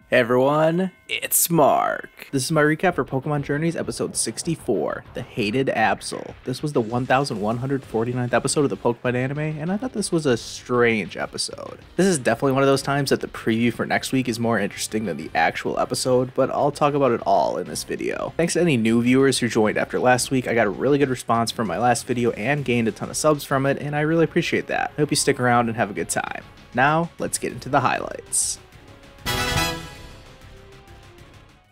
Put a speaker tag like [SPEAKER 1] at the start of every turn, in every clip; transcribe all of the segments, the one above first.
[SPEAKER 1] Hey everyone, it's Mark. This is my recap for Pokémon Journeys episode 64, the Hated Absol. This was the 1149th episode of the Pokémon anime, and I thought this was a strange episode. This is definitely one of those times that the preview for next week is more interesting than the actual episode, but I'll talk about it all in this video. Thanks to any new viewers who joined after last week. I got a really good response from my last video and gained a ton of subs from it, and I really appreciate that. I hope you stick around and have a good time. Now, let's get into the highlights.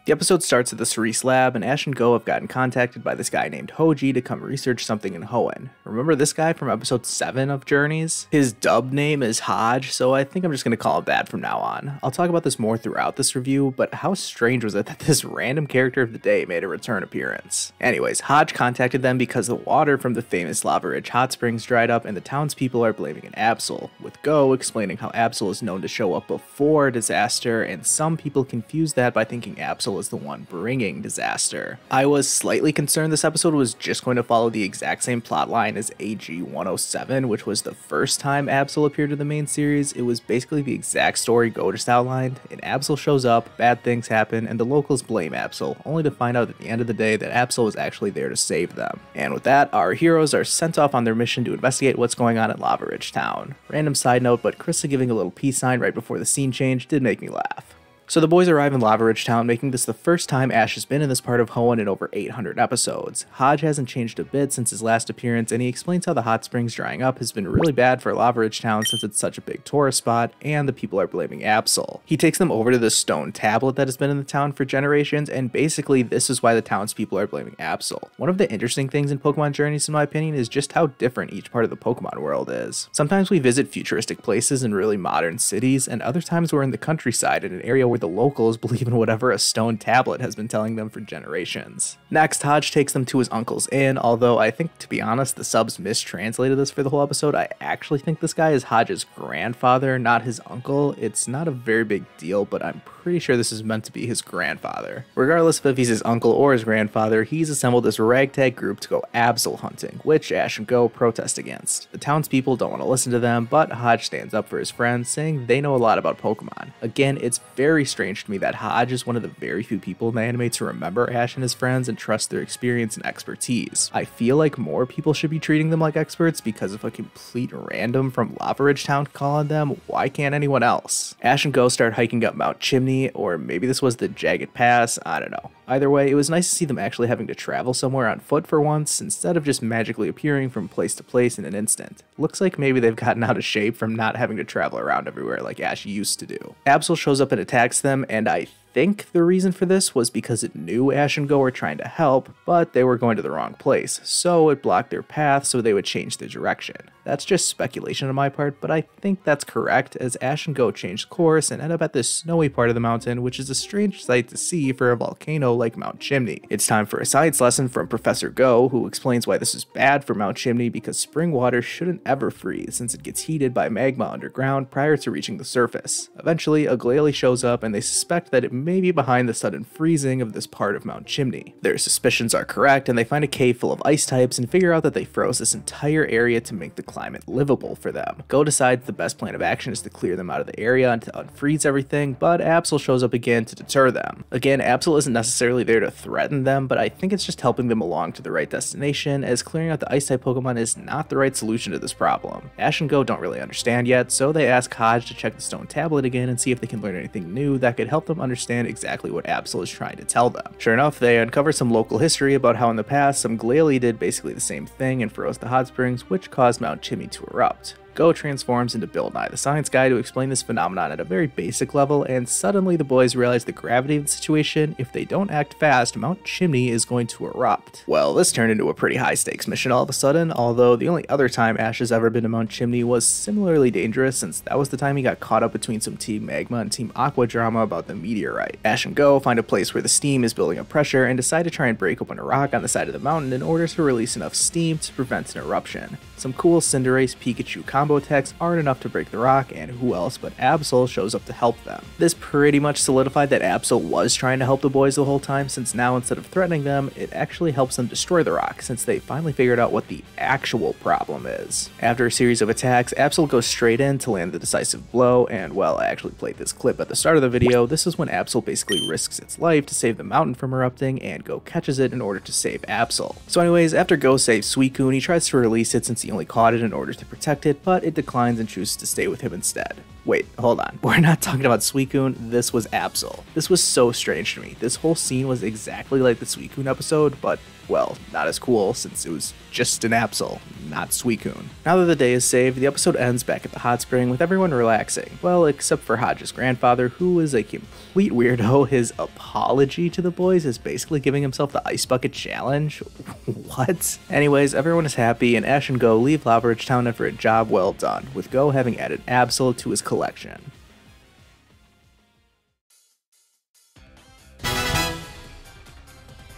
[SPEAKER 1] The episode starts at the Cerise lab, and Ash and Go have gotten contacted by this guy named Hodge to come research something in Hoenn. Remember this guy from episode 7 of Journeys? His dub name is Hodge, so I think I'm just going to call him that from now on. I'll talk about this more throughout this review, but how strange was it that this random character of the day made a return appearance? Anyways, Hodge contacted them because the water from the famous Lava Ridge hot springs dried up and the townspeople are blaming an Absol, with Go explaining how Absol is known to show up before disaster, and some people confuse that by thinking Absol is the one bringing disaster. I was slightly concerned this episode was just going to follow the exact same plotline as AG 107, which was the first time Absol appeared in the main series. It was basically the exact story Go just outlined, and Absol shows up, bad things happen, and the locals blame Absol, only to find out at the end of the day that Absol was actually there to save them. And with that, our heroes are sent off on their mission to investigate what's going on at Lava Ridge Town. Random side note, but Krista giving a little peace sign right before the scene change did make me laugh. So the boys arrive in Lava Ridge Town, making this the first time Ash has been in this part of Hoenn in over 800 episodes. Hodge hasn't changed a bit since his last appearance, and he explains how the hot springs drying up has been really bad for Lava Ridge Town since it's such a big tourist spot, and the people are blaming Absol. He takes them over to the stone tablet that has been in the town for generations, and basically this is why the townspeople are blaming Absol. One of the interesting things in Pokemon Journeys, in my opinion, is just how different each part of the Pokemon world is. Sometimes we visit futuristic places in really modern cities, and other times we're in the countryside in an area where the locals believe in whatever a stone tablet has been telling them for generations. Next, Hodge takes them to his uncle's inn, although I think, to be honest, the subs mistranslated this for the whole episode. I actually think this guy is Hodge's grandfather, not his uncle. It's not a very big deal, but I'm pretty sure this is meant to be his grandfather. Regardless of if he's his uncle or his grandfather, he's assembled this ragtag group to go Absol hunting, which Ash and Go protest against. The townspeople don't want to listen to them, but Hodge stands up for his friends, saying they know a lot about Pokemon. Again, it's very strange to me that Hodge is one of the very few people in the anime to remember Ash and his friends and trust their experience and expertise. I feel like more people should be treating them like experts because if a complete random from Lava Ridge Town can call on them, why can't anyone else? Ash and Go start hiking up Mount Chimney, or maybe this was the Jagged Pass, I don't know. Either way, it was nice to see them actually having to travel somewhere on foot for once, instead of just magically appearing from place to place in an instant. Looks like maybe they've gotten out of shape from not having to travel around everywhere like Ash used to do. Absol shows up and attacks them, and I think the reason for this was because it knew Ash and Go were trying to help, but they were going to the wrong place, so it blocked their path so they would change their direction. That's just speculation on my part, but I think that's correct, as Ash and Go changed course and end up at this snowy part of the mountain, which is a strange sight to see for a volcano like Mount Chimney. It's time for a science lesson from Professor Go, who explains why this is bad for Mount Chimney because spring water shouldn't ever freeze since it gets heated by magma underground prior to reaching the surface. Eventually, a Glalie shows up and they suspect that it may be behind the sudden freezing of this part of Mount Chimney. Their suspicions are correct, and they find a cave full of ice types and figure out that they froze this entire area to make the climate livable for them. Go decides the best plan of action is to clear them out of the area and to unfreeze everything, but Absol shows up again to deter them. Again, Absol isn't necessarily there to threaten them, but I think it's just helping them along to the right destination, as clearing out the ice-type Pokemon is not the right solution to this problem. Ash and Go don't really understand yet, so they ask Hodge to check the stone tablet again and see if they can learn anything new that could help them understand exactly what Absol is trying to tell them. Sure enough, they uncover some local history about how in the past, some Glalie did basically the same thing and froze the hot springs, which caused Mount Chimney to erupt. Go transforms into Bill Nye the Science Guy to explain this phenomenon at a very basic level, and suddenly the boys realize the gravity of the situation. If they don't act fast, Mount Chimney is going to erupt. Well, this turned into a pretty high stakes mission all of a sudden, although the only other time Ash has ever been to Mount Chimney was similarly dangerous, since that was the time he got caught up between some Team Magma and Team Aqua drama about the meteorite. Ash and Go find a place where the steam is building up pressure and decide to try and break open a rock on the side of the mountain in order to release enough steam to prevent an eruption. Some cool Cinderace Pikachu combos combo attacks aren't enough to break the rock, and who else but Absol shows up to help them. This pretty much solidified that Absol was trying to help the boys the whole time, since now instead of threatening them, it actually helps them destroy the rock, since they finally figured out what the actual problem is. After a series of attacks, Absol goes straight in to land the decisive blow, and well, I actually played this clip at the start of the video. This is when Absol basically risks its life to save the mountain from erupting, and Go catches it in order to save Absol. So anyways, after Go saves Suicune, he tries to release it since he only caught it in order to protect it, but it declines and chooses to stay with him instead. Wait, hold on. We're not talking about Suicune, this was Absol. This was so strange to me. This whole scene was exactly like the Suicune episode, but, well, not as cool since it was just an Absol, not Suicune. Now that the day is saved, the episode ends back at the hot spring with everyone relaxing. Well, except for Hodge's grandfather, who is a complete weirdo. His apology to the boys is basically giving himself the ice bucket challenge. What? Anyways, everyone is happy, and Ash and Go leave Lava Ridge Town for a job well done, with Go having added Absol to his collection.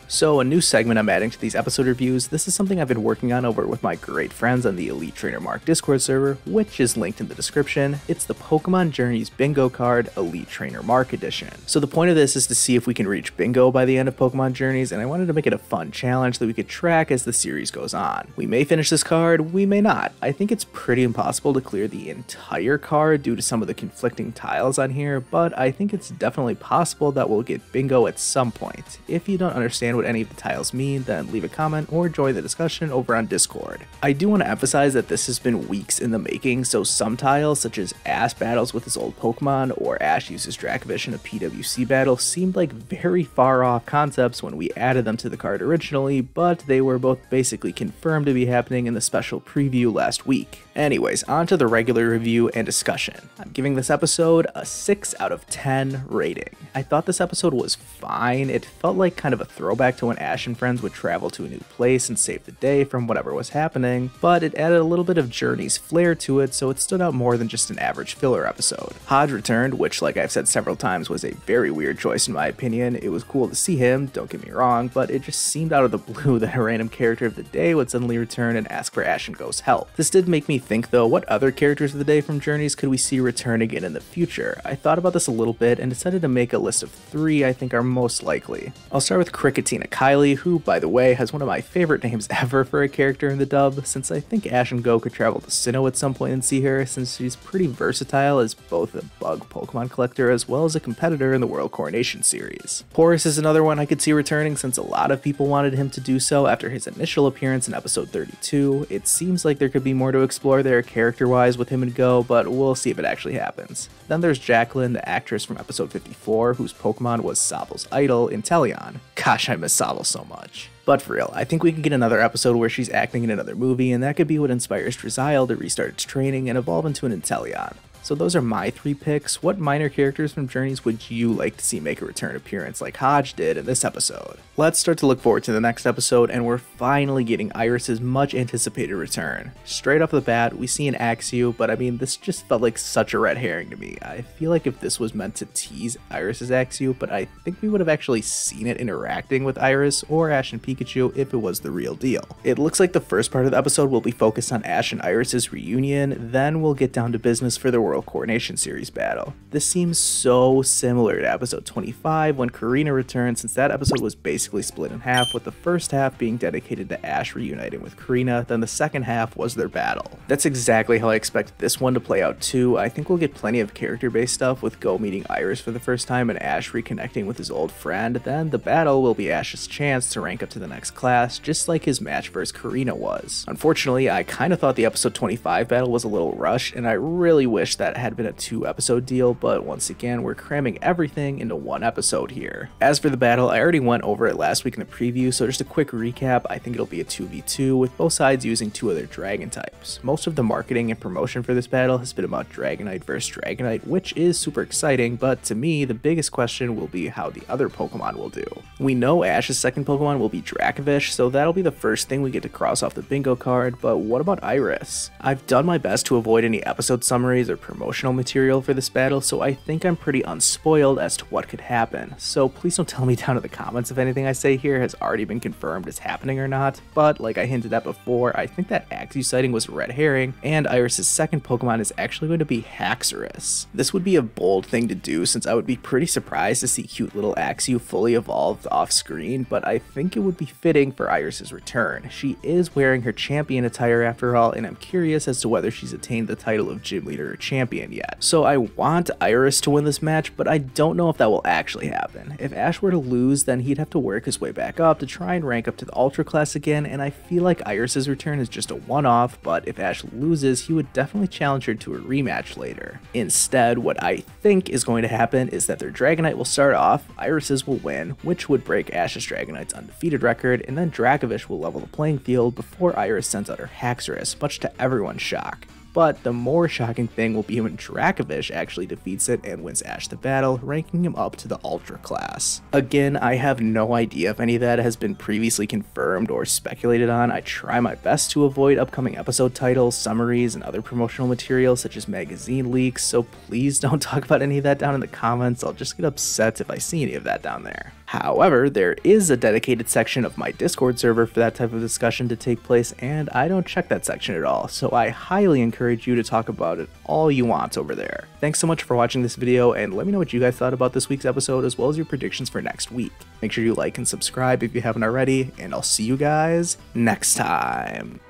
[SPEAKER 1] So a new segment I'm adding to these episode reviews. This is something I've been working on over with my great friends on the Elite Trainer Mark Discord server, which is linked in the description. It's the Pokémon Journeys Bingo Card Elite Trainer Mark Edition. So the point of this is to see if we can reach Bingo by the end of Pokémon Journeys, and I wanted to make it a fun challenge that we could track as the series goes on. We may finish this card, we may not. I think it's pretty impossible to clear the entire card due to some of the conflicting tiles on here, but I think it's definitely possible that we'll get Bingo at some point. If you don't understand what any of the tiles mean, then leave a comment or join the discussion over on Discord. I do want to emphasize that this has been weeks in the making, so some tiles such as Ash battles with his old Pokemon or Ash uses Dracovish in a PWC battle seemed like very far off concepts when we added them to the card originally, but they were both basically confirmed to be happening in the special preview last week. Anyways, on to the regular review and discussion. I'm giving this episode a 6 out of 10 rating. I thought this episode was fine. It felt like kind of a throwback to when Ash and friends would travel to a new place and save the day from whatever was happening, but it added a little bit of Journey's flair to it, so it stood out more than just an average filler episode. Hodge returned, which, like I've said several times, was a very weird choice in my opinion. It was cool to see him, don't get me wrong, but it just seemed out of the blue that a random character of the day would suddenly return and ask for Ash and Go's help. This did make me think though, what other characters of the day from Journeys could we see return again in the future? I thought about this a little bit and decided to make a list of 3 I think are most likely. I'll start with Cricketina Kylie, who, by the way, has one of my favorite names ever for a character in the dub, since I think Ash and Go could travel to Sinnoh at some point and see her, since she's pretty versatile as both a bug Pokemon collector as well as a competitor in the World Coronation series. Horus is another one I could see returning, since a lot of people wanted him to do so after his initial appearance in episode 32. It seems like there could be more to explore there character-wise with him and Go, but we'll see if it actually happens. Then there's Jacqueline, the actress from episode 54, whose Pokemon was Sobel's idol, Inteleon. Gosh, I miss Sobel so much. But for real, I think we can get another episode where she's acting in another movie, and that could be what inspires Drizzile to restart its training and evolve into an Inteleon. So those are my 3 picks. What minor characters from Journeys would you like to see make a return appearance like Hodge did in this episode? Let's start to look forward to the next episode, and we're finally getting Iris's much anticipated return. Straight off the bat, we see an Axew, but I mean, this just felt like such a red herring to me. I feel like if this was meant to tease Iris's Axew, but I think we would have actually seen it interacting with Iris or Ash and Pikachu if it was the real deal. It looks like the first part of the episode will be focused on Ash and Iris's reunion, then we'll get down to business for the World Coronation series battle. This seems so similar to episode 25 when Karina returned, since that episode was basically split in half, with the first half being dedicated to Ash reuniting with Karina, then the second half was their battle. That's exactly how I expect this one to play out too. I think we'll get plenty of character-based stuff with Go meeting Iris for the first time and Ash reconnecting with his old friend. Then the battle will be Ash's chance to rank up to the next class, just like his match versus Karina was. Unfortunately, I kind of thought the episode 25 battle was a little rushed, and I really wish that had been a 2-episode deal, but once again, we're cramming everything into 1 episode here. As for the battle, I already went over it last week in the preview, so just a quick recap. I think it'll be a 2v2 with both sides using 2 of their dragon types. Most of the marketing and promotion for this battle has been about Dragonite versus Dragonite, which is super exciting, but to me, the biggest question will be how the other Pokemon will do. We know Ash's second Pokemon will be Dracovish, so that'll be the first thing we get to cross off the bingo card, but what about Iris? I've done my best to avoid any episode summaries or promotional material for this battle, so I think I'm pretty unspoiled as to what could happen. So please don't tell me down in the comments if anything I say here has already been confirmed as happening or not, but like I hinted at before, I think that Axew sighting was a red herring, and Iris's second Pokemon is actually going to be Haxorus. This would be a bold thing to do since I would be pretty surprised to see cute little Axew fully evolved off screen, but I think it would be fitting for Iris's return. She is wearing her champion attire after all, and I'm curious as to whether she's attained the title of gym leader or champion yet. So I want Iris to win this match, but I don't know if that will actually happen. If Ash were to lose, then he'd have to work his way back up to try and rank up to the Ultra class again, and I feel like Iris's return is just a one-off, but if Ash loses, he would definitely challenge her to a rematch later. Instead, what I think is going to happen is that their Dragonite will start off, Iris's will win, which would break Ash's Dragonite's undefeated record, and then Dracovish will level the playing field before Iris sends out her Haxorus, much to everyone's shock. But the more shocking thing will be when Dracovish actually defeats it and wins Ash the battle, ranking him up to the Ultra class. Again, I have no idea if any of that has been previously confirmed or speculated on. I try my best to avoid upcoming episode titles, summaries, and other promotional materials such as magazine leaks, so please don't talk about any of that down in the comments. I'll just get upset if I see any of that down there. However, there is a dedicated section of my Discord server for that type of discussion to take place, and I don't check that section at all, so I highly encourage you to talk about it all you want over there. Thanks so much for watching this video, and let me know what you guys thought about this week's episode as well as your predictions for next week. Make sure you like and subscribe if you haven't already, and I'll see you guys next time.